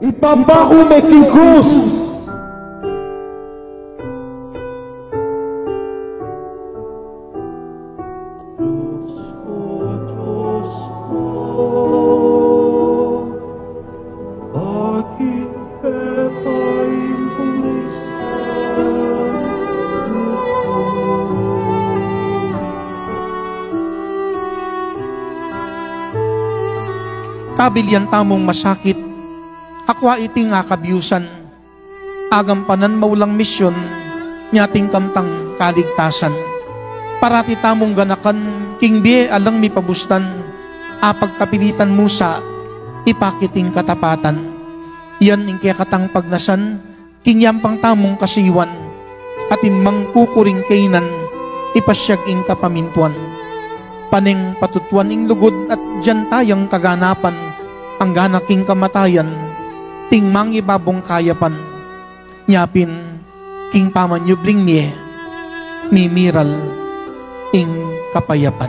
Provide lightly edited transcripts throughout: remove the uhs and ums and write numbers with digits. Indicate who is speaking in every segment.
Speaker 1: Ipapako may King Cruz.
Speaker 2: Kabilyan tamong masakit, akwa iti nga kabyusan, agampanan maulang misyon, nyating kamtang kaligtasan. Parati tamong ganakan, king biye alang mipabustan, apagkapilitan musa, ipakiting katapatan. Yan ing kaya katang pagnasan, king yampang tamong kasiwan, atin mang kukuring kainan, ipasyag ing kapamintuan. Paneng patutuan ing lugod at dyan tayang kaganapan, ang ganaking kamatayan, tingmang ibabong kayapan. Nyapin, king pamanyubling niye, mimiral ing kapayapan.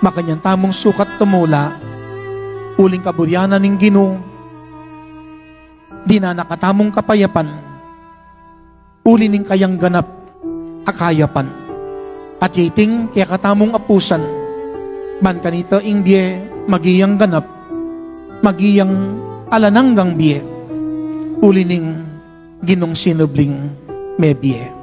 Speaker 2: Makanyang tamong sukat tumula, uling kaburyanan ning Ginoo, di na nakatamong kapayapan, uli ning kayang ganap, akayapan. At yiting kaya katamong apusan, man kanito ing biye magiyang ganap, magiyang alananggang biye, uli ning Ginong sinubling may biye.